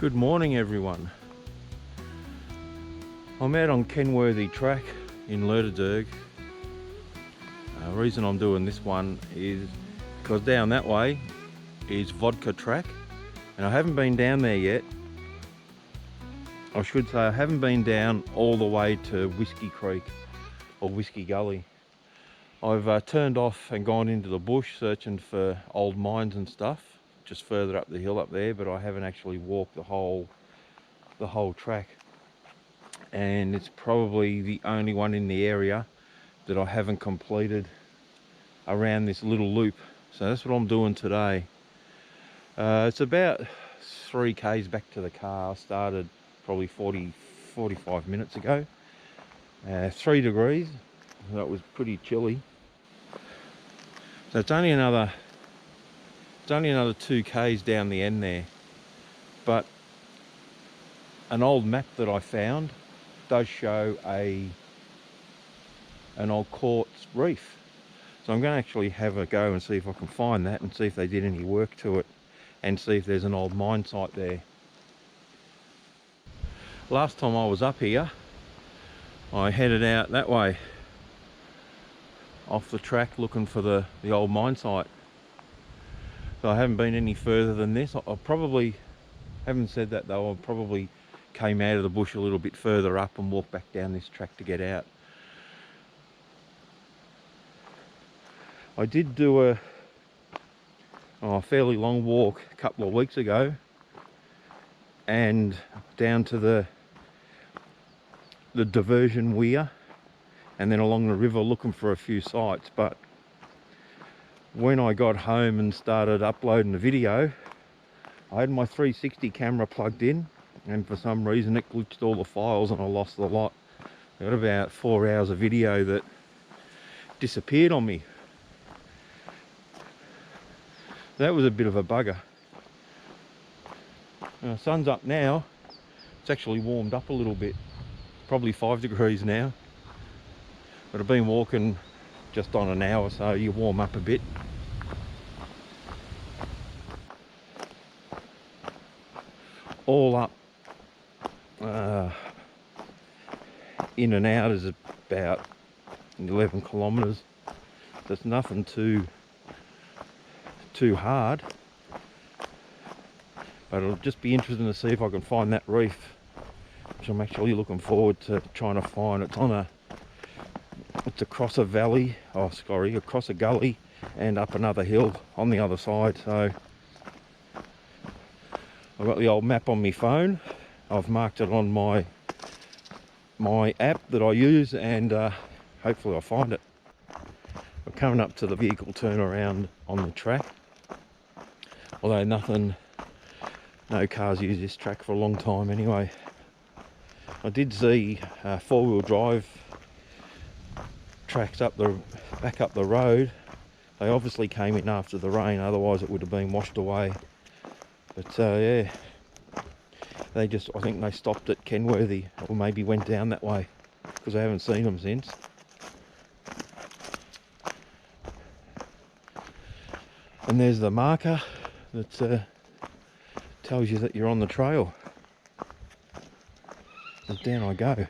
Good morning everyone. I'm out on Kenworthy track in Lerderderg. The reason I'm doing this one is because down that way is Vodka track and I haven't been down there yet. I should say I haven't been down all the way to Whiskey Creek or Whiskey Gully. I've turned off and gone into the bush searching for old mines and stuff just further up the hill up there, but I haven't actually walked the whole track, and it's probably the only one in the area that I haven't completed around this little loop. So that's what I'm doing today. It's about 3 k's back to the car. I started probably 45 minutes ago. 3 degrees, that was pretty chilly. So it's only another 2 k's down the end there, but an old map that I found does show an old quartz reef. So I'm going to actually have a go and see if I can find that and see if they did any work to it and see if there's an old mine site there. Last time I was up here, I headed out that way off the track looking for the old mine site. So I haven't been any further than this. I probably, having said that though, I probably came out of the bush a little bit further up and walked back down this track to get out. I did do a fairly long walk a couple of weeks ago and down to the diversion weir and then along the river looking for a few sites, but when I got home and started uploading the video, I had my 360 camera plugged in and for some reason it glitched all the files and I lost the lot. I got about 4 hours of video that disappeared on me. That was a bit of a bugger. Now, the sun's up now. It's actually warmed up a little bit, probably 5 degrees now, but I've been walking just on an hour, so you warm up a bit. All up in and out is about 11 kilometers. There's nothing too hard, but it'll just be interesting to see if I can find that reef, which I'm actually looking forward to trying to find. It's across a valley, across a gully and up another hill on the other side. So I've got the old map on my phone. I've marked it on my app that I use, and hopefully I'll find it. We're coming up to the vehicle turnaround on the track, although no cars use this track for a long time anyway. I did see 4-wheel drive tracks back up the road. They obviously came in after the rain, otherwise it would have been washed away. But yeah, I think they stopped at Kenworthy, or maybe went down that way, because I haven't seen them since. And there's the marker that tells you that you're on the trail. And down I go.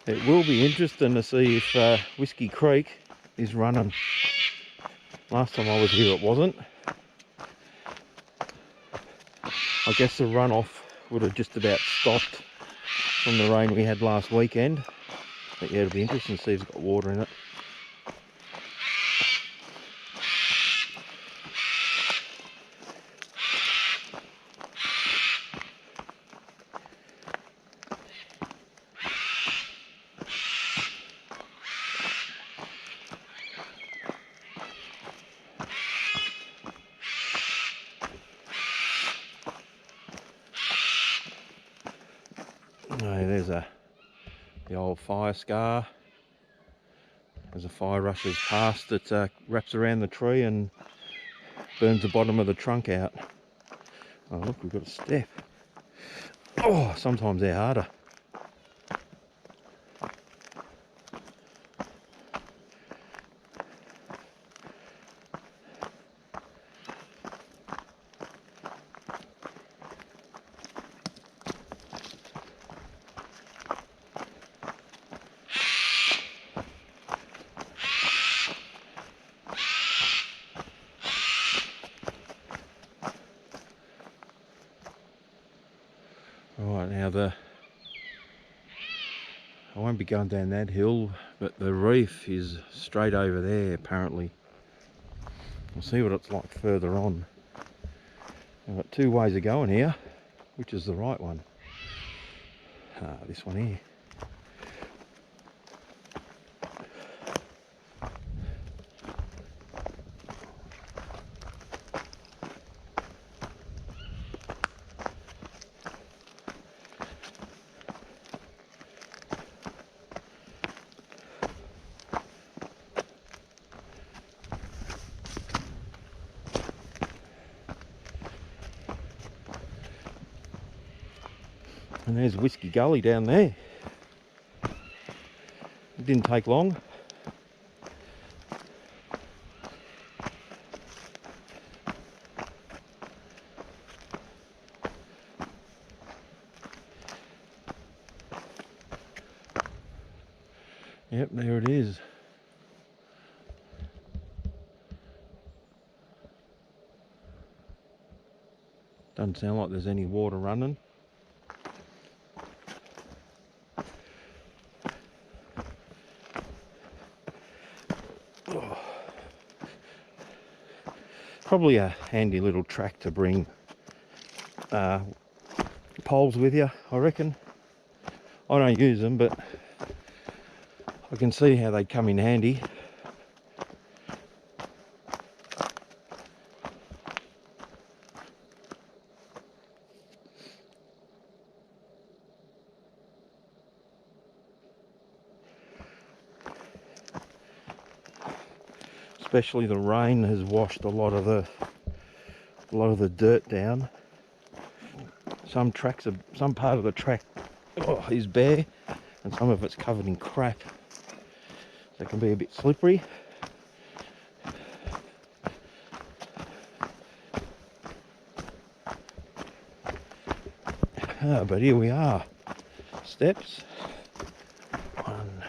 It will be interesting to see if Whiskey Creek is running. Last time I was here it wasn't. I guess the runoff would have just about stopped from the rain we had last weekend. But yeah, it'll be interesting to see if it's got water in it. Oh, there's the old fire scar. As a fire rushes past, it wraps around the tree and burns the bottom of the trunk out. Oh look, we've got a step. Oh, sometimes they're harder. Right, now I won't be going down that hill, but the reef is straight over there apparently. We'll see what it's like further on. I've got two ways of going here. Which is the right one? This one here. And there's Whiskey Gully down there. It didn't take long. Yep, there it is. Doesn't sound like there's any water running. Probably a handy little track to bring poles with you, I reckon. I don't use them, but I can see how they come in handy. Especially the rain has washed a lot of the dirt down. Some part of the track is bare, and some of it's covered in crap. So it can be a bit slippery. But here we are. Steps. One.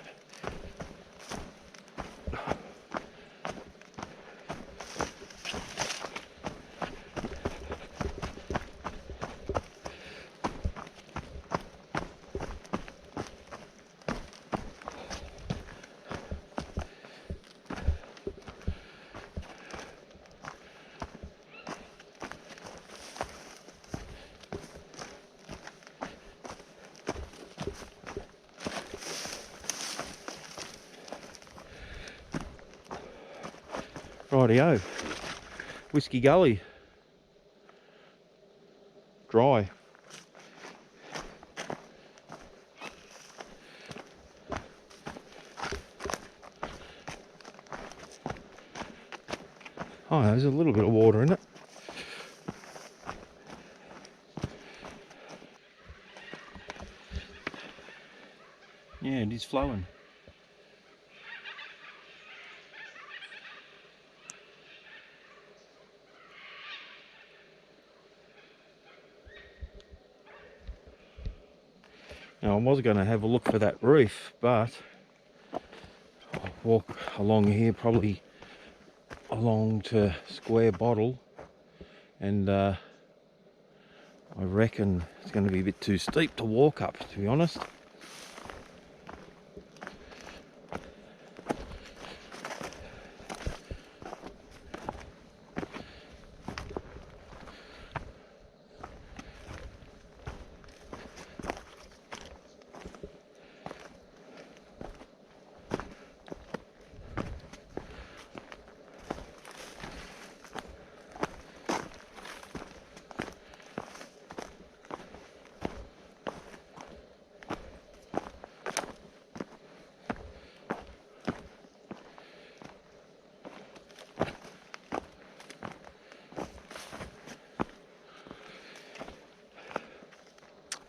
Rightio. Whiskey Gully. Dry. Oh, there's a little bit of water in it. Yeah, it is flowing. Now I was going to have a look for that reef, but I'll walk along here, probably along to Square Bottle, and I reckon it's going to be a bit too steep to walk up, to be honest.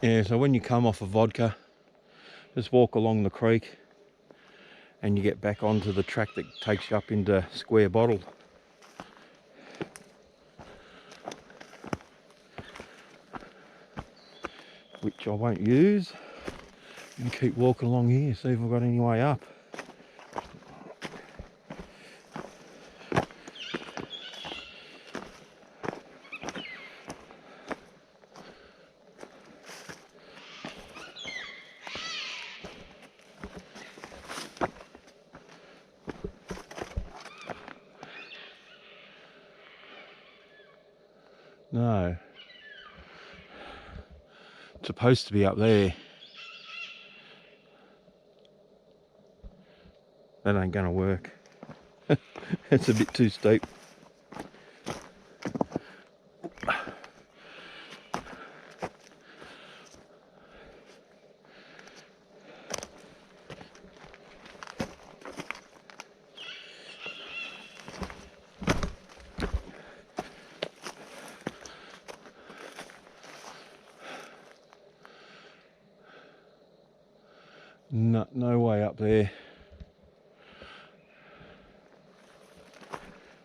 Yeah, so when you come off of Vodka, just walk along the creek and you get back onto the track that takes you up into Square Bottle. Which I won't use. And keep walking along here, see if I've got any way up. No. It's supposed to be up there. That ain't gonna work. It's a bit too steep. No way up there.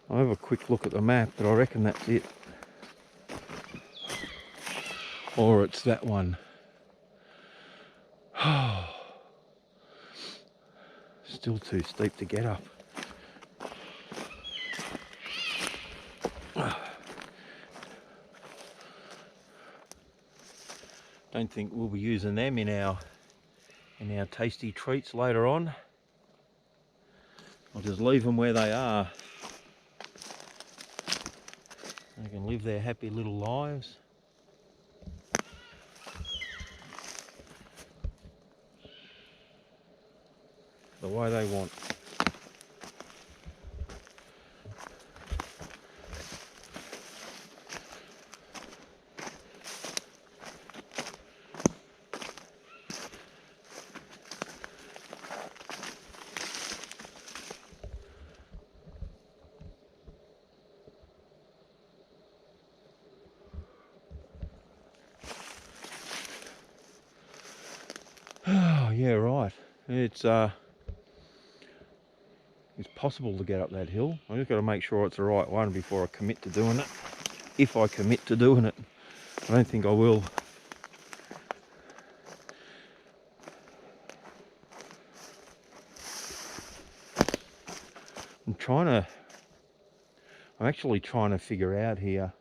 I'll have a quick look at the map, but I reckon that's it. Or it's that one. Still too steep to get up. Don't think we'll be using them in our tasty treats later on. I'll just leave them where they are. They can live their happy little lives. The way they want. Oh yeah, right. It's possible to get up that hill. I just got to make sure it's the right one before I commit to doing it. If I commit to doing it, I don't think I will. I'm actually trying to figure out here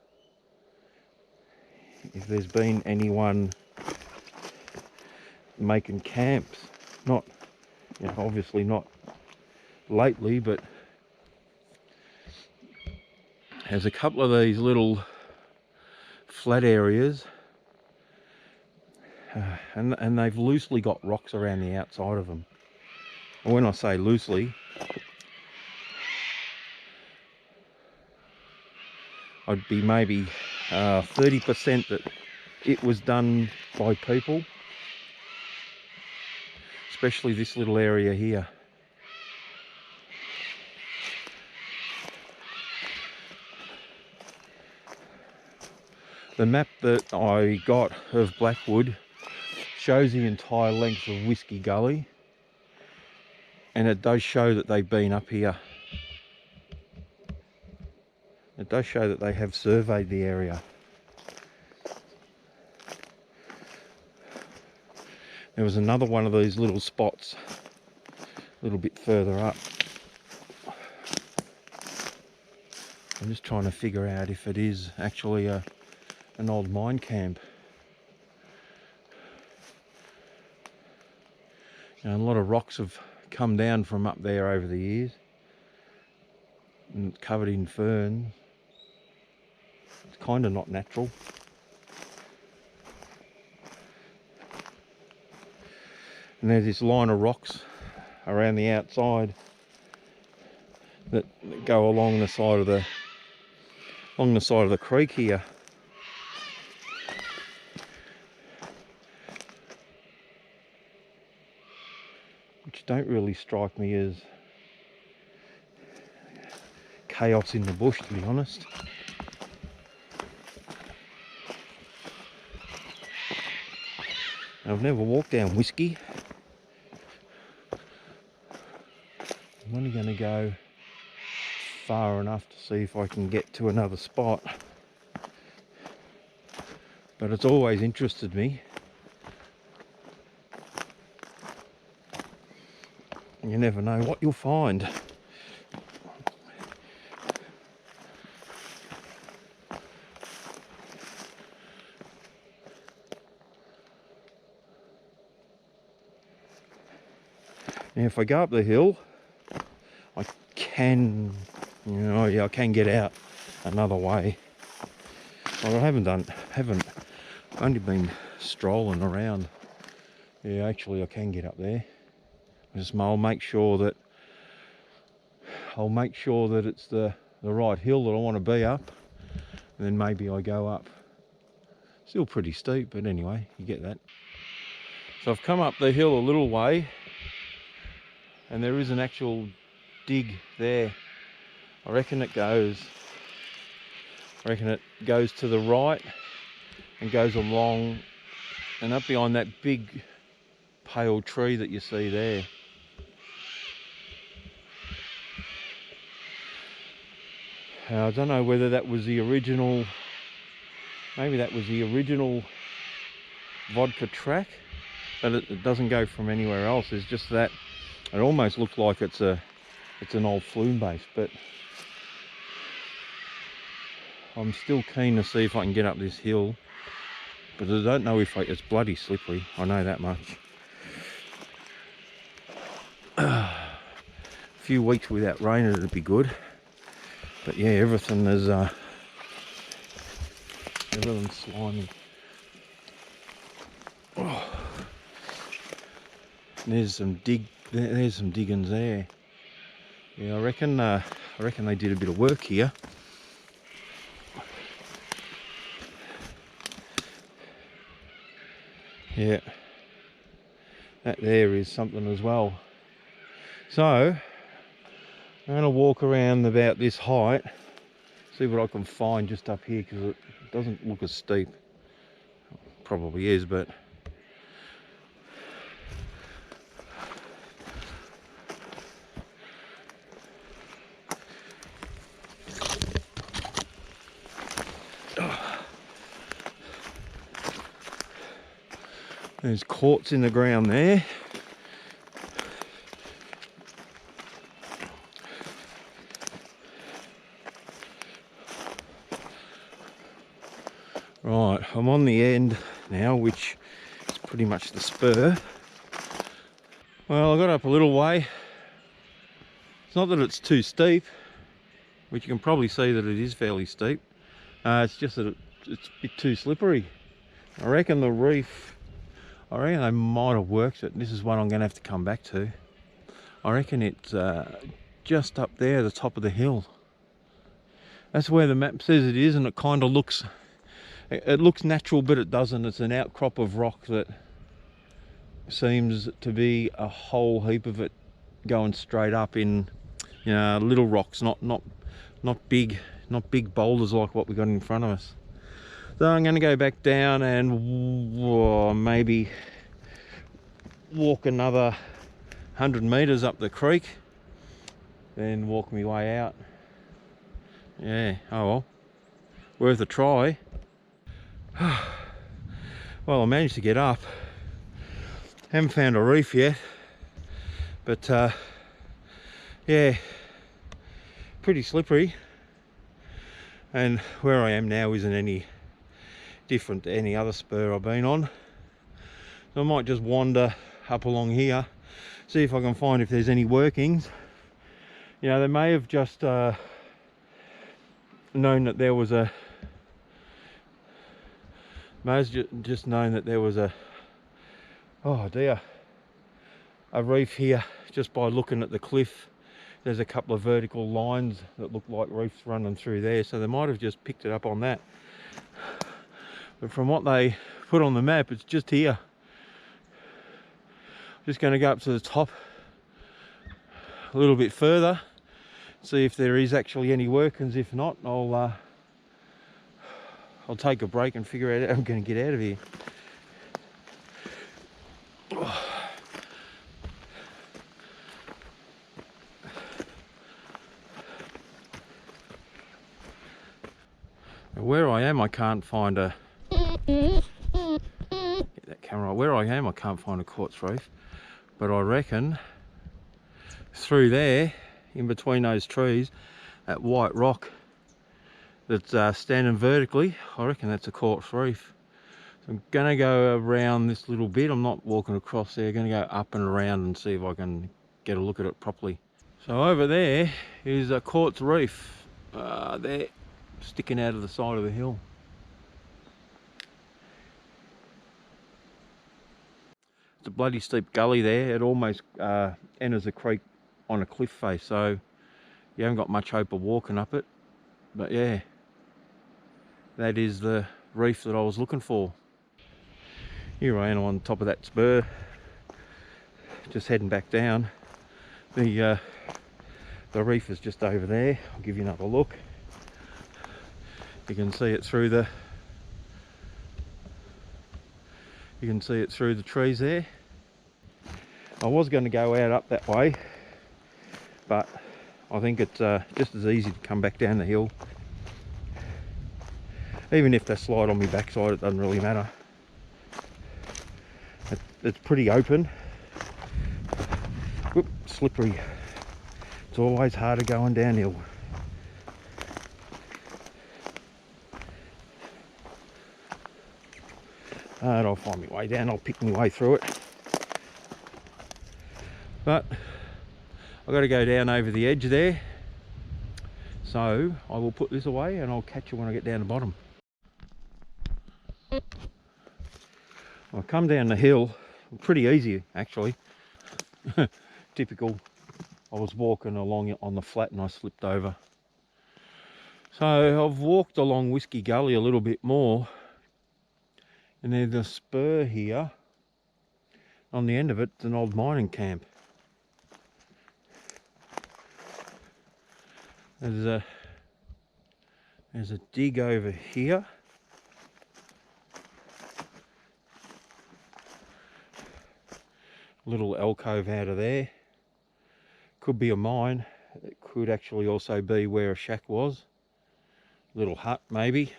if there's been anyone making camps. Not, you know, obviously not lately, but there's a couple of these little flat areas, and they've loosely got rocks around the outside of them. And when I say loosely, I'd be maybe 30% that it was done by people, especially this little area here. The map that I got of Blackwood shows the entire length of Whiskey Gully, and it does show that they've been up here. It does show that they have surveyed the area. There was another one of these little spots a little bit further up. I'm just trying to figure out if it is actually an old mine camp. You know, a lot of rocks have come down from up there over the years and covered in ferns. It's kind of not natural. And there's this line of rocks around the outside that go along the side of the creek here. Which don't really strike me as chaos in the bush, to be honest. I've never walked down Whiskey. I'm only going to go far enough to see if I can get to another spot. But it's always interested me. You never know what you'll find. Now if I go up the hill, I can, yeah, I can get out another way. Well, haven't only been strolling around. Yeah, actually I can get up there. I'll make sure that it's the right hill that I want to be up, and then maybe I go up. Still pretty steep, but anyway, you get that. So I've come up the hill a little way, and there is an actual dig there. I reckon it goes to the right and goes along and up behind that big pale tree that you see there. I don't know whether that was the original, maybe that was the original Vodka track, but it doesn't go from anywhere else. It's just that it almost looks like it's an old flume base, but I'm still keen to see if I can get up this hill, but I don't know if it's bloody slippery. I know that much. A few weeks without rain it'd be good, but yeah, everything is everything's slimy. Oh. There's some diggings there. Yeah, I reckon they did a bit of work here. Yeah, that there is something as well. So I'm going to walk around about this height, see what I can find just up here, because it doesn't look as steep. Probably is, but there's quartz in the ground there. Right, I'm on the end now, which is pretty much the spur. Well, I got up a little way. It's not that it's too steep, which you can probably see that it is fairly steep. It's just that it's a bit too slippery. I reckon the reef, they might have worked it. This is one I'm going to have to come back to. I reckon it's just up there at the top of the hill. That's where the map says it is, and it kind of looks, it looks natural, but it doesn't. It's an outcrop of rock that seems to be a whole heap of it going straight up in, little rocks, not big boulders like what we got in front of us. So I'm going to go back down and maybe walk another 100 meters up the creek, then walk my way out. Yeah, oh well, worth a try. Well, I managed to get up. Haven't found a reef yet, but yeah, pretty slippery, and where I am now isn't any different to any other spur I've been on. So I might just wander up along here, see if I can find if there's any workings. They may have just known that there was a a reef here just by looking at the cliff. There's a couple of vertical lines that look like reefs running through there, so they might have just picked it up on that. But from what they put on the map, it's just here. Just going to go up to the top a little bit further, see if there is actually any workings. If not, I'll take a break and figure out how I'm going to get out of here. Where I am, I can't find a... Get that camera. Where I am, I can't find a quartz reef. But I reckon through there, in between those trees, that white rock that's standing vertically, I reckon that's a quartz reef. So I'm going to go around this little bit. I'm not walking across there. I'm going to go up and around and see if I can get a look at it properly. So over there is a quartz reef. There, sticking out of the side of the hill. It's a bloody steep gully there. It almost enters the creek on a cliff face, so you haven't got much hope of walking up it. But yeah, that is the reef that I was looking for. Here I am on top of that spur, just heading back down. The reef is just over there. I'll give you another look. You can see it through the trees there. I was going to go out up that way, but I think it's just as easy to come back down the hill. Even if they slide on my backside, it doesn't really matter. It's pretty open. Whoop, slippery. It's always harder going downhill. And I'll find my way down. I'll pick my way through it. But I've got to go down over the edge there. So I will put this away and I'll catch you when I get down the bottom. I come down the hill, pretty easy actually. Typical. I was walking along on the flat and I slipped over. So I've walked along Whiskey Gully a little bit more, and there's a spur here. On the end of it, it's an old mining camp. There's a dig over here. Little alcove out of there. Could be a mine. It could actually also be where a shack was. Little hut maybe.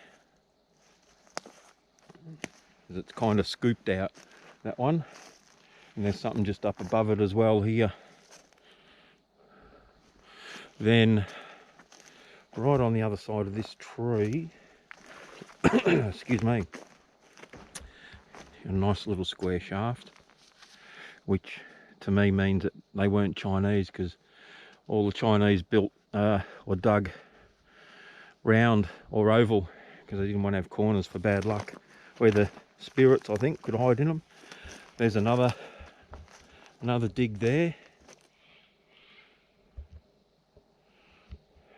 It's kind of scooped out, that one. And there's something just up above it as well here. Then right on the other side of this tree, excuse me, a nice little square shaft, which to me means that they weren't Chinese, because all the Chinese built or dug round or oval because they didn't want to have corners for bad luck, where the spirits, I think, could hide in them. There's another dig there.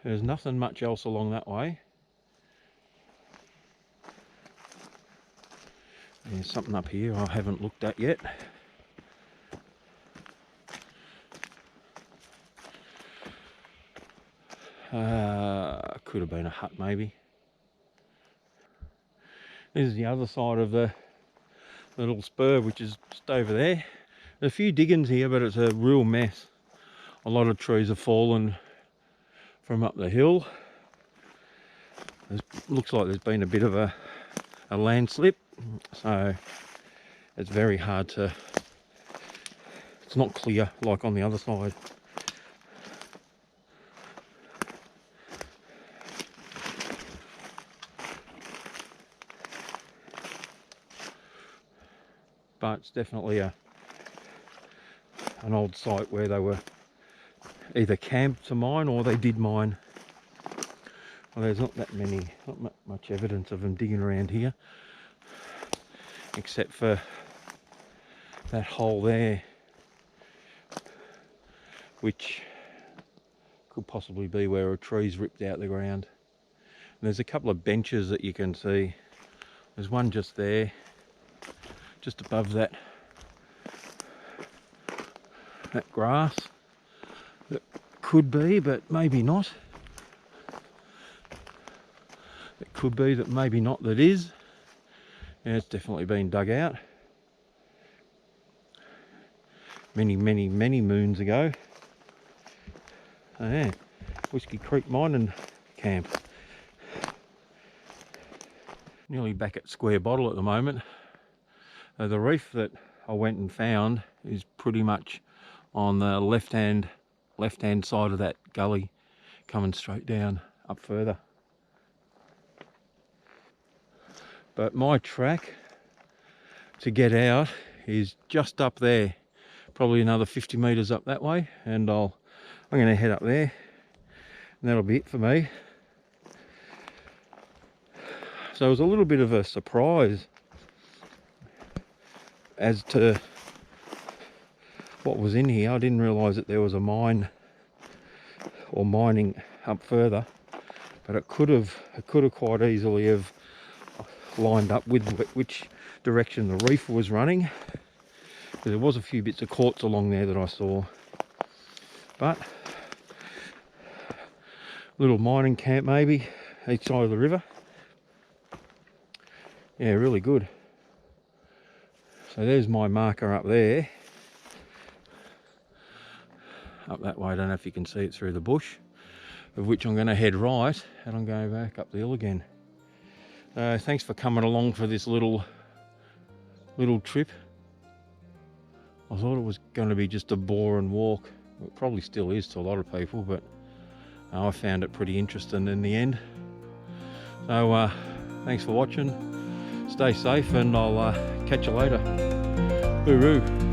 There's nothing much else along that way. There's something up here I haven't looked at yet. Could have been a hut maybe. This is the other side of the little spur, which is just over there. There's a few diggings here, but it's a real mess. A lot of trees have fallen from up the hill. It looks like there's been a bit of a landslip, so it's very hard to, it's not clear like on the other side. But it's definitely an old site where they were either camped to mine or they did mine. Well, there's not much evidence of them digging around here, except for that hole there, which could possibly be where a tree's ripped out the ground. And there's a couple of benches that you can see. There's one just there, just above that grass. That could be, but maybe not. It could be that maybe not that is. Yeah, it's definitely been dug out. Many moons ago. Oh yeah, Whiskey Creek mining camp. nearly back at square bottle at the moment. The reef that I went and found is pretty much on the left hand side of that gully, coming straight down up further. But my track to get out is just up there, probably another 50 meters up that way, and I'm going to head up there, and that'll be it for me. So it was a little bit of a surprise as to what was in here. I didn't realise that there was a mine or mining up further, but it could have quite easily have lined up with which direction the reef was running. There was a few bits of quartz along there that I saw, but little mining camp maybe each side of the river. Yeah, really good. So there's my marker up there, up that way. I don't know if you can see it through the bush, of which I'm going to head right, and I'm going back up the hill again. Thanks for coming along for this little trip. I thought it was going to be just a boring walk. It probably still is to a lot of people, but I found it pretty interesting in the end. So thanks for watching. Stay safe, and I'll catch you later. Hooroo.